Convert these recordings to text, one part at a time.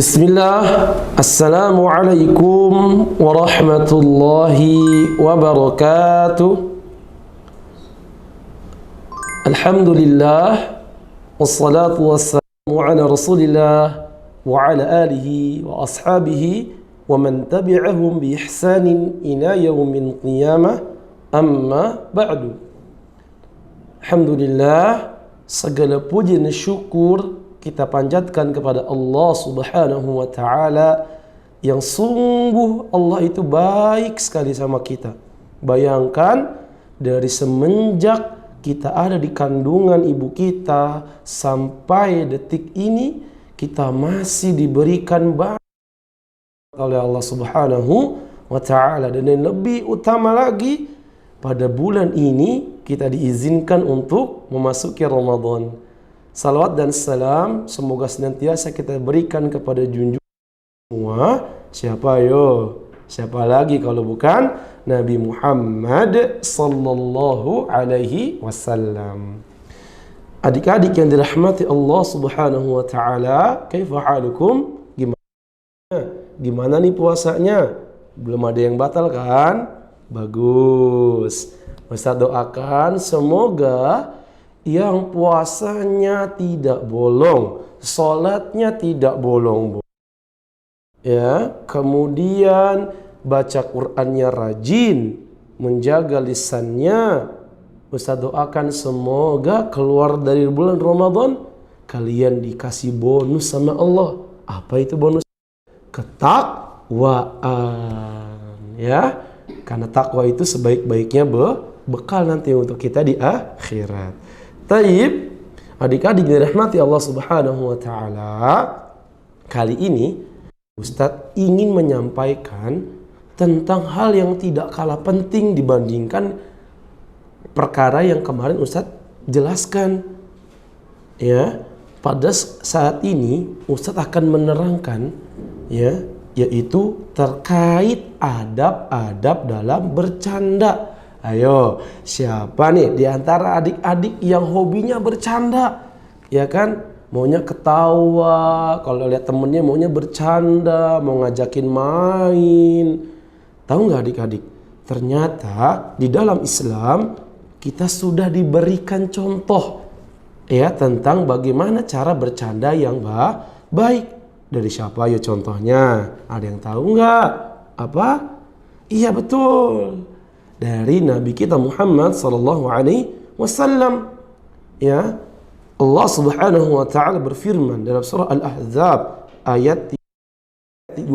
Bismillah, Assalamualaikum warahmatullahi wabarakatuh. Alhamdulillah, wassalatu wassalamu ala rasulillah wa ala alihi wa ashabihi wa man tabi'ahum bi ihsanin ila yaumil qiyamah, amma ba'du. Alhamdulillah, segala puji dan syukur kita panjatkan kepada Allah Subhanahu wa Ta'ala, yang sungguh Allah itu baik sekali sama kita. Bayangkan, dari semenjak kita ada di kandungan ibu kita sampai detik ini, kita masih diberikan banyak oleh Allah Subhanahu wa Ta'ala. Dan yang lebih utama lagi, pada bulan ini kita diizinkan untuk memasuki Ramadan. Salawat dan salam semoga senantiasa kita berikan kepada junjungan semua. Siapa Siapa lagi kalau bukan Nabi Muhammad sallallahu alaihi wasallam. Adik-adik yang dirahmati Allah Subhanahu wa Ta'ala, kaifa halukum? Gimana nih puasanya? Belum ada yang batal kan? Bagus. Ustaz doakan semoga yang puasanya tidak bolong, sholatnya tidak bolong, ya, kemudian baca Qur'annya rajin, menjaga lisannya. Ustaz doakan semoga keluar dari bulan Ramadan kalian dikasih bonus sama Allah. Apa itu bonus? Ketakwaan, ya, karena takwa itu sebaik-baiknya bekal nanti untuk kita di akhirat. Taib, adik-adik dirahmati Allah Subhanahu wa Ta'ala, kali ini Ustadz ingin menyampaikan tentang hal yang tidak kalah penting dibandingkan perkara yang kemarin Ustadz jelaskan. Ya, pada saat ini Ustadz akan menerangkan, ya, yaitu terkait adab-adab dalam bercanda. Ayo, siapa nih di antara adik-adik yang hobinya bercanda? Ya kan? Maunya ketawa, kalau lihat temennya maunya bercanda, mau ngajakin main. Tahu nggak adik-adik? Ternyata di dalam Islam kita sudah diberikan contoh, ya, tentang bagaimana cara bercanda yang baik. Dari siapa ya contohnya? Ada yang tahu nggak? Apa? Iya, betul. Dari Nabi kita Muhammad sallallahu alaihi wasallam. Ya, Allah Subhanahu wa Ta'ala berfirman dalam surah Al-Ahzab ayat 21.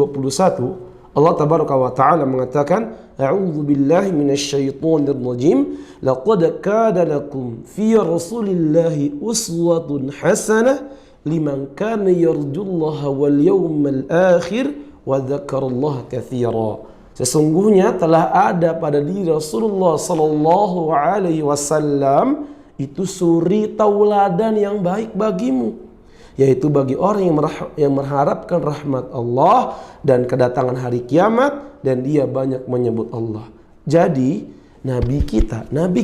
Allah Tabaraka wa Ta'ala mengatakan, A'udzu billahi minasyaitonir rajim. Laqad kana lakum fi Rasulillahi uswatun hasanah liman kana yarjullaha wal yawmal akhir wa dzakarallaha katsira. Sesungguhnya telah ada pada diri Rasulullah sallallahu alaihi wasallam itu suri tauladan yang baik bagimu, yaitu bagi orang yang mengharapkan rahmat Allah dan kedatangan hari kiamat, dan dia banyak menyebut Allah. Jadi Nabi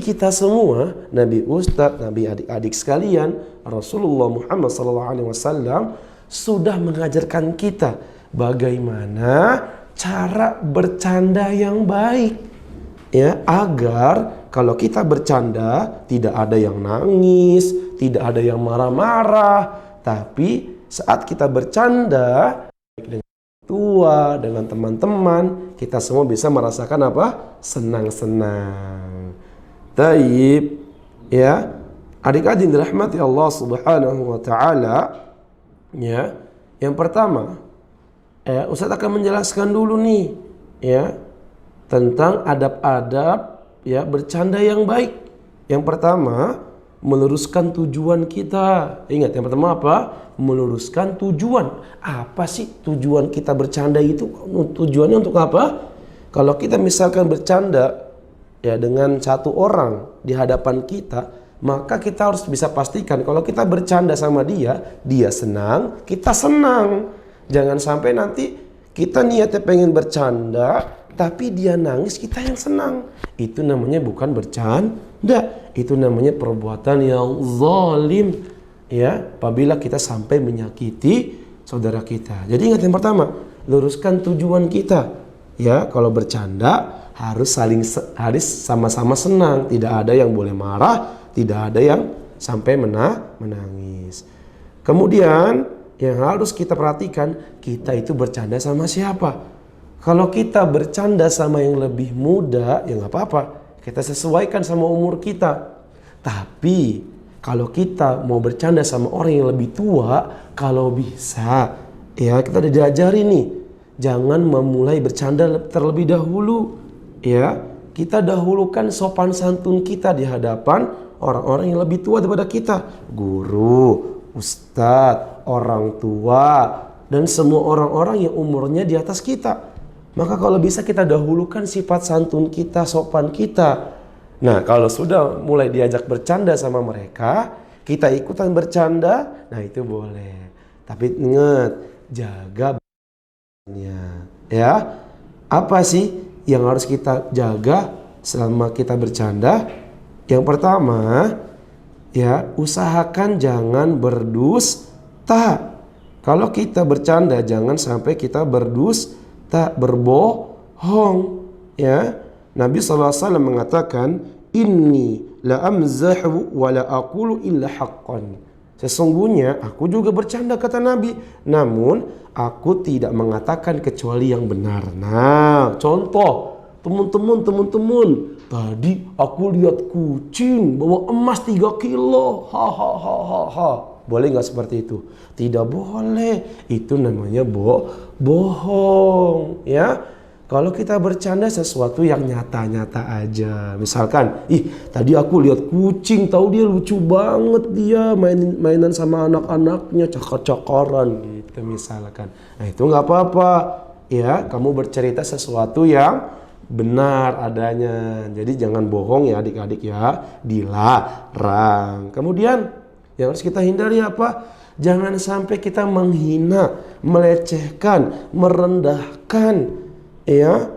kita semua, Nabi Ustadz, Nabi adik-adik sekalian, Rasulullah Muhammad sallallahu alaihi wasallam sudah mengajarkan kita bagaimana cara bercanda yang baik, ya, agar kalau kita bercanda tidak ada yang nangis, tidak ada yang marah-marah, tapi saat kita bercanda dengan tua, dengan teman-teman, kita semua bisa merasakan apa? Senang-senang. Taib, ya, adik-adik dirahmati Allah Subhanahu wa Ta'ala, ya, yang pertama, Ustaz akan menjelaskan dulu nih, ya, tentang adab-adab, ya, bercanda yang baik. Yang pertama, meluruskan tujuan kita. Ingat, yang pertama apa? Meluruskan tujuan. Apa sih tujuan kita bercanda itu? Tujuannya untuk apa? Kalau kita misalkan bercanda, ya, dengan satu orang di hadapan kita, maka kita harus bisa pastikan kalau kita bercanda sama dia, dia senang, kita senang. Jangan sampai nanti kita niatnya pengen bercanda, tapi dia nangis, kita yang senang. Itu namanya bukan bercanda, itu namanya perbuatan yang zalim. Ya, apabila kita sampai menyakiti saudara kita. Jadi ingat yang pertama, luruskan tujuan kita. Ya, kalau bercanda harus sama-sama senang, tidak ada yang boleh marah, tidak ada yang sampai menangis. Kemudian yang harus kita perhatikan, kita itu bercanda sama siapa? Kalau kita bercanda sama yang lebih muda, ya nggak apa-apa, kita sesuaikan sama umur kita. Tapi kalau kita mau bercanda sama orang yang lebih tua, kalau bisa, ya kita udah diajari nih, jangan memulai bercanda terlebih dahulu. Ya, kita dahulukan sopan santun kita di hadapan orang-orang yang lebih tua daripada kita, guru, ustadz, orang tua, dan semua orang-orang yang umurnya di atas kita. Maka kalau bisa kita dahulukan sifat santun kita, sopan kita. Nah, kalau sudah mulai diajak bercanda sama mereka, kita ikutan bercanda, nah itu boleh. Tapi ingat, jaga ya. Apa sih yang harus kita jaga selama kita bercanda? Yang pertama, ya, usahakan jangan berdusta. Kalau kita bercanda jangan sampai kita berdusta, berbohong, ya. Nabi SAW mengatakan, inni la amzahu wa la aqulu illa haqqan. Sesungguhnya aku juga bercanda, kata Nabi, namun aku tidak mengatakan kecuali yang benar. Nah, contoh, teman-teman, tadi aku lihat kucing bawa emas 3 kilo. Hahaha. Boleh nggak seperti itu? Tidak boleh. Itu namanya bohong, ya. Kalau kita bercanda sesuatu yang nyata-nyata aja. Misalkan, tadi aku lihat kucing, tahu dia lucu banget, dia mainan sama anak-anaknya, cakar-cakaran gitu misalkan. Nah, itu nggak apa-apa, ya. Kamu bercerita sesuatu yang benar adanya. Jadi jangan bohong ya adik-adik ya, dilarang. Kemudian yang harus kita hindari apa? Jangan sampai kita menghina, melecehkan, merendahkan, ya,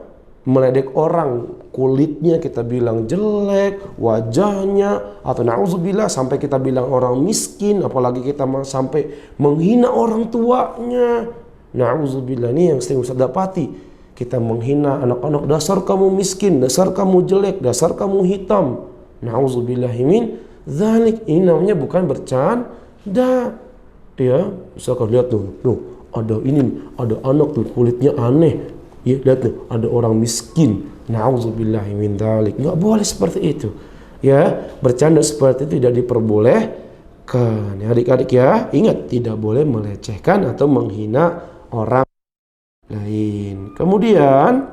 meledek orang, kulitnya kita bilang jelek, wajahnya, atau na'udzubillah sampai kita bilang orang miskin, apalagi kita sampai menghina orang tuanya. Na'udzubillah, ini yang sering Ustaz dapati. Kita menghina anak-anak, dasar kamu miskin, dasar kamu jelek, dasar kamu hitam. Na'udzubillahi min dzalik. Ini namanya bukan bercanda. Ya, misalkan lihat tuh, ada anak tuh kulitnya aneh. Ya, lihat tuh, ada orang miskin. Na'udzubillahi min dzalik. Enggak boleh seperti itu. Ya, bercanda seperti itu tidak diperbolehkan. Ya, adik-adik ya, ingat tidak boleh melecehkan atau menghina orang lain. Kemudian,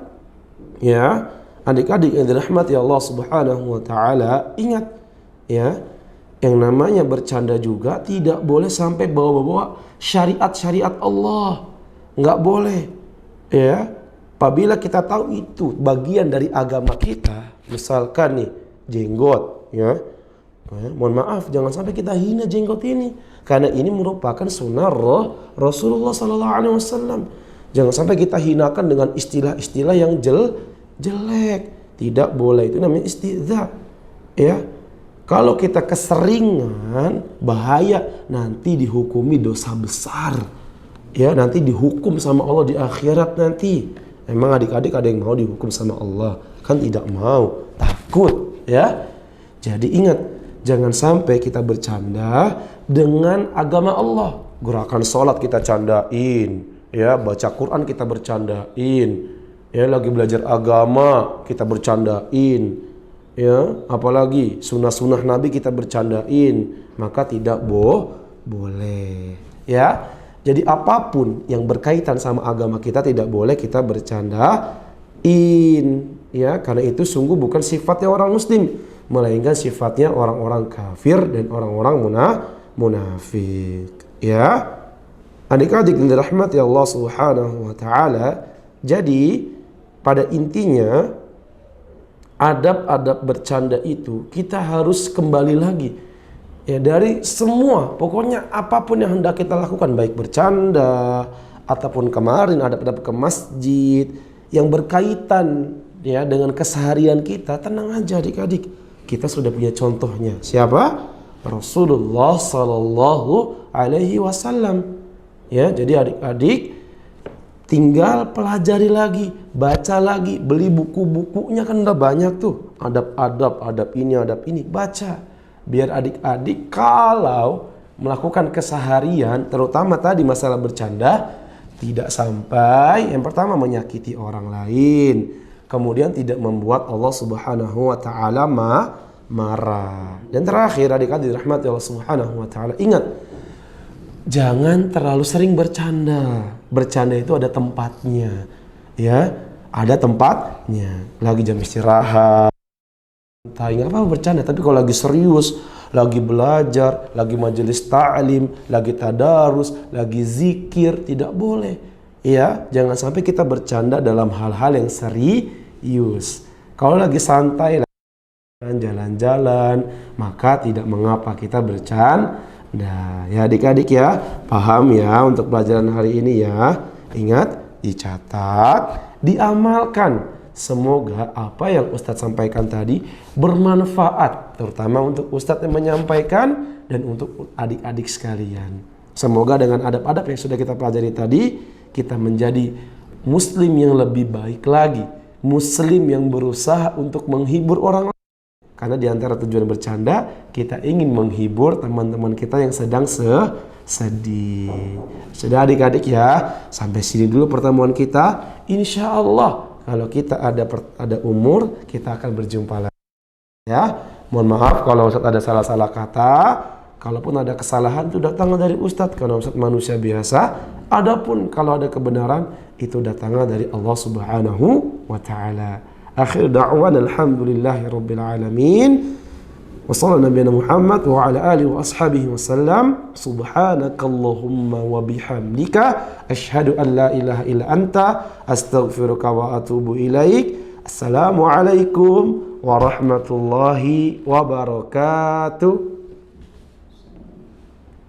ya, adik-adik yang dirahmati Allah Subhanahu wa taala, ingat ya, yang namanya bercanda juga tidak boleh sampai bawa-bawa syariat-syariat Allah. Enggak boleh. Ya. Apabila kita tahu itu bagian dari agama kita, misalkan nih jenggot, ya, mohon maaf jangan sampai kita hina jenggot ini, karena ini merupakan sunnah Rasulullah SAW. Jangan sampai kita hinakan dengan istilah-istilah yang jelek, tidak boleh, itu namanya istihza, ya. Kalau kita keseringan bahaya, nanti dihukumi dosa besar, ya, nanti dihukum sama Allah di akhirat nanti. Emang adik-adik ada yang mau dihukum sama Allah? Kan tidak mau, takut, ya. Jadi ingat, jangan sampai kita bercanda dengan agama Allah. Gerakan sholat kita candain, ya, baca Quran kita bercandain, ya, lagi belajar agama kita bercandain, ya, apalagi sunnah-sunnah Nabi kita bercandain, maka tidak boleh, ya. Jadi apapun yang berkaitan sama agama kita tidak boleh kita bercandain, ya, karena itu sungguh bukan sifatnya orang muslim, melainkan sifatnya orang-orang kafir dan orang-orang munafik, ya. Adik-adik yang dirahmati Allah Subhanahu wa taala, jadi pada intinya adab-adab bercanda itu kita harus kembali lagi, ya, dari semua, pokoknya apapun yang hendak kita lakukan, baik bercanda ataupun kemarin adab-adab ke masjid yang berkaitan, ya, dengan keseharian kita, tenang aja adik-adik, kita sudah punya contohnya. Siapa? Rasulullah Sallallahu Alaihi Wasallam. Ya, jadi adik-adik tinggal pelajari lagi, baca lagi, beli buku-bukunya kan udah banyak tuh. Adab ini, baca. Biar adik-adik kalau melakukan keseharian, terutama tadi masalah bercanda, tidak sampai yang pertama menyakiti orang lain, kemudian tidak membuat Allah Subhanahu wa taala marah. Dan terakhir adik-adik dirahmati Allah Subhanahu wa taala, ingat, jangan terlalu sering bercanda. Bercanda itu ada tempatnya. Ya, ada tempatnya. Lagi jam istirahat, nggak apa-apa bercanda, tapi kalau lagi serius, lagi belajar, lagi majelis ta'lim, lagi tadarus, lagi zikir, tidak boleh. Ya, jangan sampai kita bercanda dalam hal-hal yang serius. Kalau lagi santai, jalan-jalan, maka tidak mengapa kita bercanda. Ya adik-adik ya, paham ya untuk pelajaran hari ini ya. Ingat, dicatat, diamalkan. Semoga apa yang Ustadz sampaikan tadi bermanfaat, terutama untuk Ustadz yang menyampaikan dan untuk adik-adik sekalian. Semoga dengan adab-adab yang sudah kita pelajari tadi, kita menjadi muslim yang lebih baik lagi, muslim yang berusaha untuk menghibur orang lain. Karena di antara tujuan bercanda, kita ingin menghibur teman-teman kita yang sedang sedih. Sudah adik-adik ya, sampai sini dulu pertemuan kita. Insya Allah kalau kita ada umur, kita akan berjumpa lagi. Ya, mohon maaf kalau Ustadz ada salah-salah kata. Kalaupun ada kesalahan itu datangnya dari Ustadz, karena Ustadz manusia biasa. Adapun kalau ada kebenaran, itu datangnya dari Allah Subhanahu wa taala. Akhir da'wan alhamdulillahi rabbil alamin. Wa sallallahu nabiyana Muhammad wa ala alihi wa ashabihi wa sallam. Subhanakallahumma wa bihamdika asyhadu an la ilaha illa anta astaghfiruka wa atubu ilaik. Assalamualaikum warahmatullahi wabarakatuh.